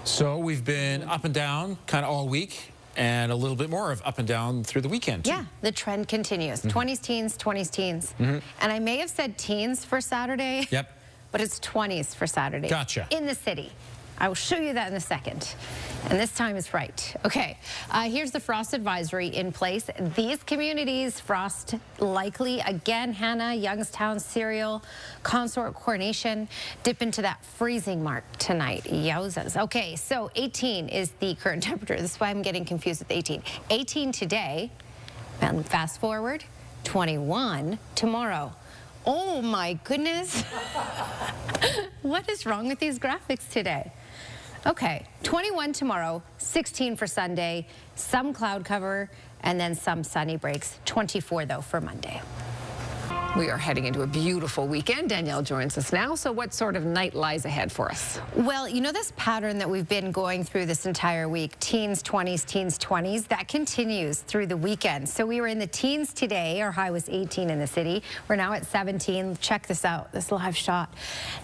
So we've been up and down kind of all week, and a little bit more of up and down through the weekend, too. Yeah, the trend continues. 20s, teens, 20s, teens. And I may have said teens for Saturday. Yep. But it's 20s for Saturday. Gotcha. In the city. I will show you that in a second. And this time is right. Okay, here's the frost advisory in place. These communities, frost likely. Again, Hannah, Youngstown, Cereal, Consort, Coronation, dip into that freezing mark tonight. Yowzas. Okay, so 18 is the current temperature. This is why I'm getting confused with 18. 18 today, and fast forward, 21 tomorrow. Oh my goodness. What is wrong with these graphics today? Okay, 21 tomorrow, 16 for Sunday, some cloud cover, and then some sunny breaks. 24 though for Monday. We are heading into a beautiful weekend. Danielle joins us now. So what sort of night lies ahead for us? Well, you know this pattern that we've been going through this entire week, teens, 20s, teens, 20s, that continues through the weekend. So we were in the teens today. Our high was 18 in the city. We're now at 17. Check this out, this live shot.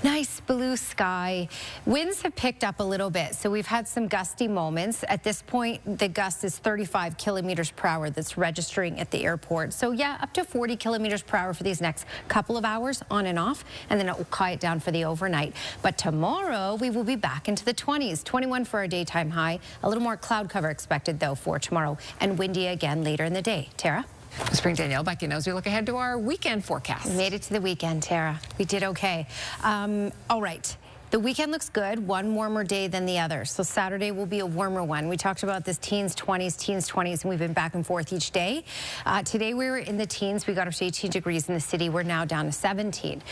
Nice blue sky. Winds have picked up a little bit, so we've had some gusty moments. At this point, the gust is 35 kilometers per hour that's registering at the airport. So yeah, up to 40 kilometers per hour for these next couple of hours on and off, and then it will quiet down for the overnight. But tomorrow we will be back into the 20s, 21 for our daytime high. A little more cloud cover expected though for tomorrow, and windy again later in the day. Tara? Let's bring Danielle back in as we look ahead to our weekend forecast. We made it to the weekend, Tara. We did okay. All right. The weekend looks good, one warmer day than the other. So Saturday will be a warmer one. We talked about this teens, 20s, and we've been back and forth each day. Today we were in the teens. We got up to 18 degrees in the city. We're now down to 17.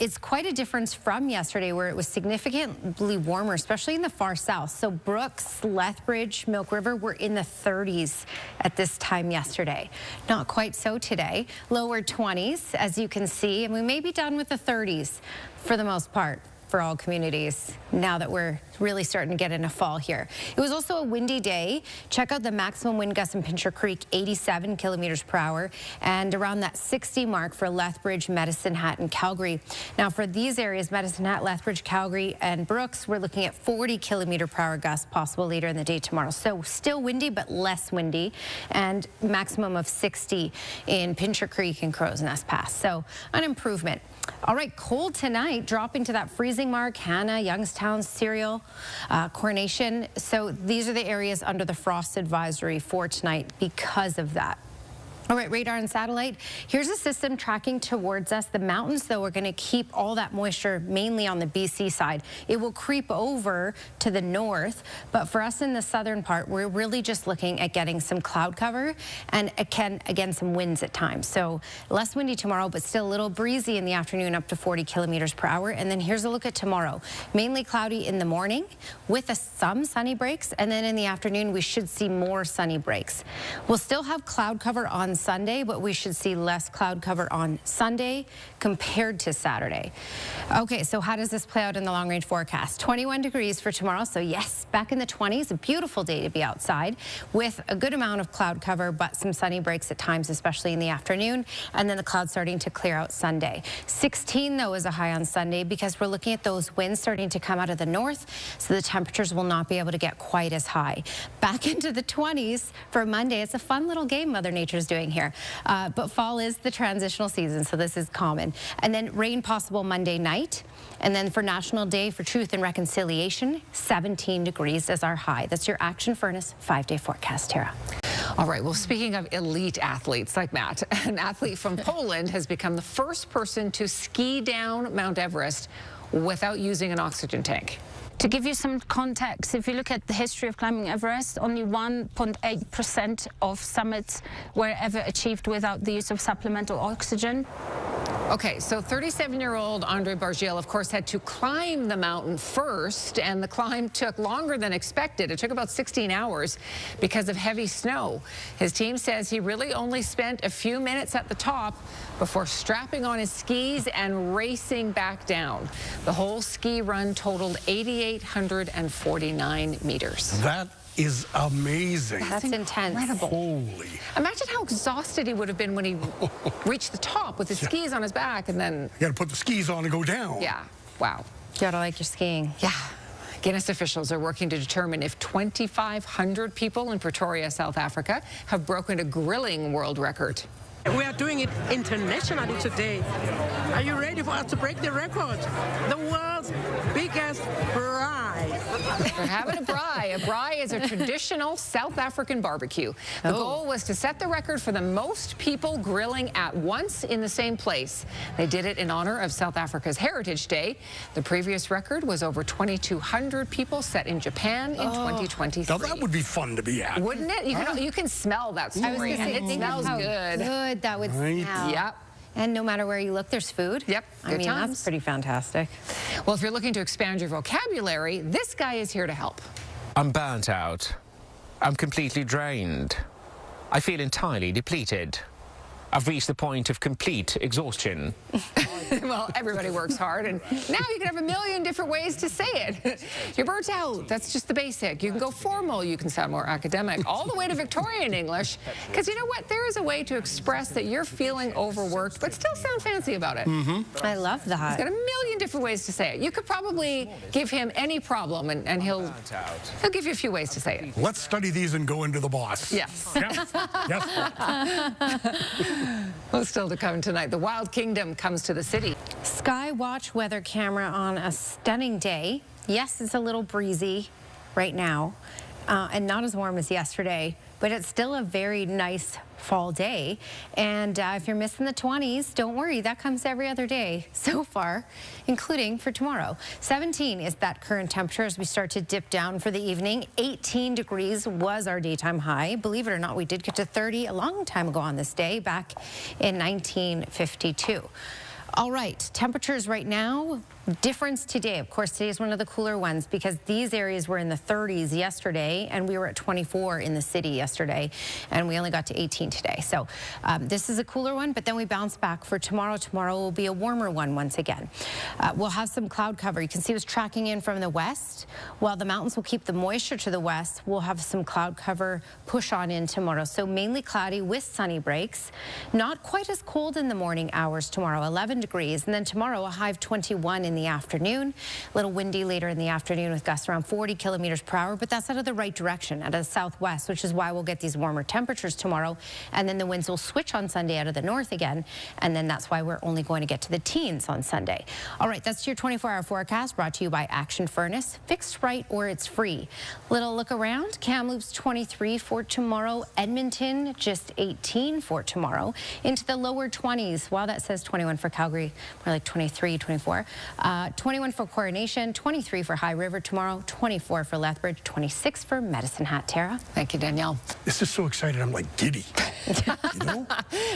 It's quite a difference from yesterday where it was significantly warmer, especially in the far south. So Brooks, Lethbridge, Milk River were in the 30s at this time yesterday. Not quite so today. Lower 20s, as you can see, and we may be done with the 30s for the most part for all communities now that we're really starting to get into fall here. It was also a windy day. Check out the maximum wind gusts in Pincher Creek, 87 kilometers per hour, and around that 60 mark for Lethbridge, Medicine Hat, and Calgary. Now for these areas, Medicine Hat, Lethbridge, Calgary, and Brooks, we're looking at 40 kilometer per hour gusts possible later in the day tomorrow. So still windy, but less windy, and maximum of 60 in Pincher Creek and Crow's Nest Pass. So an improvement. All right, cold tonight, dropping to that freezing mark. Hannah, Youngstown, Cereal, Coronation. So these are the areas under the frost advisory for tonight because of that. All right, radar and satellite. Here's a system tracking towards us. The mountains, though, are going to keep all that moisture mainly on the BC side. It will creep over to the north, but for us in the southern part, we're really just looking at getting some cloud cover and again some winds at times. So less windy tomorrow, but still a little breezy in the afternoon, up to 40 kilometers per hour. And then here's a look at tomorrow. Mainly cloudy in the morning with some sunny breaks, and then in the afternoon we should see more sunny breaks. We'll still have cloud cover on Sunday, but we should see less cloud cover on Sunday compared to Saturday. Okay, so how does this play out in the long range forecast? 21 degrees for tomorrow, so yes, back in the 20s, a beautiful day to be outside with a good amount of cloud cover, but some sunny breaks at times, especially in the afternoon, and then the clouds starting to clear out Sunday. 16 though is a high on Sunday because we're looking at those winds starting to come out of the north, so the temperatures will not be able to get quite as high. Back into the 20s for Monday. It's a fun little game Mother Nature's doing here. But fall is the transitional season, so this is common. And then rain possible Monday night. And then for National Day for Truth and Reconciliation, 17 degrees is our high. That's your Action Furnace 5-day forecast, Tara. All right, well, speaking of elite athletes like Matt, an athlete from Poland has become the first person to ski down Mount Everest without using an oxygen tank. To give you some context, if you look at the history of climbing Everest, only 1.8% of summits were ever achieved without the use of supplemental oxygen. Okay, so 37-year-old Andre Bargiel, of course, had to climb the mountain first, and the climb took longer than expected. It took about 16 hours because of heavy snow. His team says he really only spent a few minutes at the top before strapping on his skis and racing back down. The whole ski run totaled 8,849 meters. That is amazing. That's intense. Incredible. Holy. Imagine how exhausted he would have been when he reached the top with his skis on his back and then... You got to put the skis on and go down. Yeah. Wow. You gotta like your skiing. Yeah. Guinness officials are working to determine if 2,500 people in Pretoria, South Africa, have broken a grilling world record. We are doing it internationally today. Are you ready for us to break the record? The world's biggest braai. We're having a braai. A braai is a traditional South African barbecue. The goal was to set the record for the most people grilling at once in the same place. They did it in honor of South Africa's Heritage Day. The previous record was over 2,200 people set in Japan in 2023. Now that would be fun to be at. Wouldn't it? You can smell that story, and it smells good. That would smell. Yep. And no matter where you look, there's food. Yep. I mean, that's pretty fantastic. Well, if you're looking to expand your vocabulary, this guy is here to help. I'm burnt out. I'm completely drained. I feel entirely depleted. I've reached the point of complete exhaustion. Well, everybody works hard, and now you can have a million different ways to say it. You're burnt out. That's just the basic. You can go formal. You can sound more academic, all the way to Victorian English. Because you know what? There is a way to express that you're feeling overworked, but still sound fancy about it. I love that. He's got a million different ways to say it. You could probably give him any problem, and he'll give you a few ways to say it. Let's study these and go into the boss. Yes. Yes. Yes. Well, still to come tonight, the Wild Kingdom comes to the city. Skywatch weather camera on a stunning day. Yes, it's a little breezy right now and not as warm as yesterday, but it's still a very nice fall day. And if you're missing the 20s, don't worry, that comes every other day so far, including for tomorrow. 17 is that current temperature as we start to dip down for the evening. 18 degrees was our daytime high. Believe it or not, we did get to 30 a long time ago on this day, back in 1952. All right, temperatures right now, difference today. Of course, today is one of the cooler ones because these areas were in the 30s yesterday and we were at 24 in the city yesterday and we only got to 18 today. So this is a cooler one, but then we bounce back for tomorrow. Tomorrow will be a warmer one once again. We'll have some cloud cover. You can see it's tracking in from the west. While the mountains will keep the moisture to the west, we'll have some cloud cover push on in tomorrow. So mainly cloudy with sunny breaks. Not quite as cold in the morning hours tomorrow, 11 degrees. And then tomorrow a high of 21 in the afternoon. A little windy later in the afternoon with gusts around 40 kilometers per hour, but that's out of the right direction, out of the southwest, which is why we'll get these warmer temperatures tomorrow. And then the winds will switch on Sunday out of the north again. And then that's why we're only going to get to the teens on Sunday. All right, that's your 24-hour forecast brought to you by Action Furnace. Fixed right or it's free. Little look around. Kamloops 23 for tomorrow. Edmonton just 18 for tomorrow. Into the lower 20s. While that says 21 for Calgary, more like 23, 24. 21 for Coronation, 23 for High River tomorrow, 24 for Lethbridge, 26 for Medicine Hat. Tara? Thank you, Danielle. This is so excited. I'm like giddy. You know?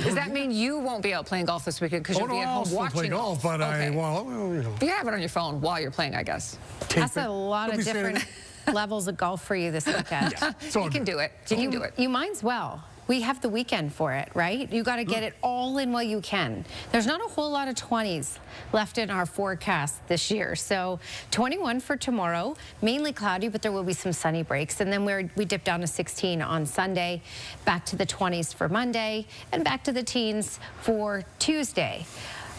Does that mean you won't be out playing golf this weekend because you'll be at home watching play golf? But okay. well, you know. You have it on your phone while you're playing, I guess. That's a lot of different levels of golf for you this weekend. Yeah, you can do it. You can do it. You might as well. We have the weekend for it, right? You got to get it all in while you can. There's not a whole lot of 20s left in our forecast this year. So 21 for tomorrow, mainly cloudy, but there will be some sunny breaks. And then we dip down to 16 on Sunday, back to the 20s for Monday, and back to the teens for Tuesday.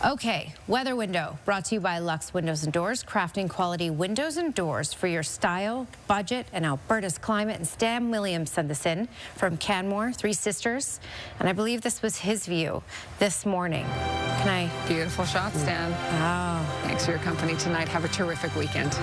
Okay, weather window brought to you by Lux Windows and Doors, crafting quality windows and doors for your style, budget, and Alberta's climate. And Stan Williams sent this in from Canmore, Three Sisters, and I believe this was his view this morning. Can I? Beautiful shot, Stan. Oh. Thanks for your company tonight. Have a terrific weekend.